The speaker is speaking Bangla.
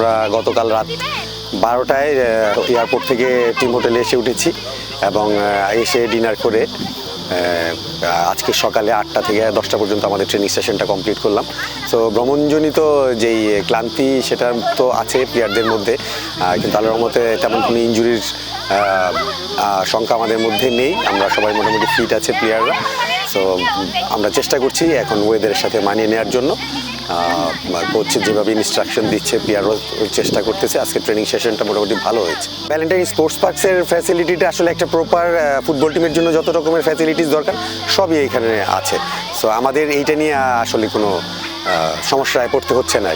আমরা গতকাল রাত 12টায় এয়ারপোর্ট থেকে টিম হোটেলে এসে উঠেছি এবং এসে ডিনার করে আজকে সকালে 8টা থেকে 10টা পর্যন্ত আমাদের ট্রেনিং সেশনটা কমপ্লিট করলাম। সো ভ্রমণজনিত যেই ক্লান্তি সেটা তো আছে প্লেয়ারদের মধ্যে, কিন্তু আল্লাহর রহমতে তেমন কোনো ইনজুরির সংখ্যা আমাদের মধ্যে নেই। আমরা সবাই মোটামুটি ফিট আছে প্লেয়াররা। সো আমরা চেষ্টা করছি এখন ওয়েদারের সাথে মানিয়ে নেওয়ার জন্য। কোচ যেভাবে ইনস্ট্রাকশন দিচ্ছে প্লেয়ারও চেষ্টা করতেছে। আজকে ট্রেনিং সেশনটা মোটামুটি ভালো হয়েছে। ভ্যালেন্টাইন স্পোর্টস পার্কসের ফ্যাসিলিটিটা আসলে একটা প্রপার ফুটবল টিমের জন্য যত রকমের ফ্যাসিলিটিস দরকার সবই এখানে আছে। সো আমাদের এইটা নিয়ে আসলে কোনো সমস্যায় পড়তে হচ্ছে না।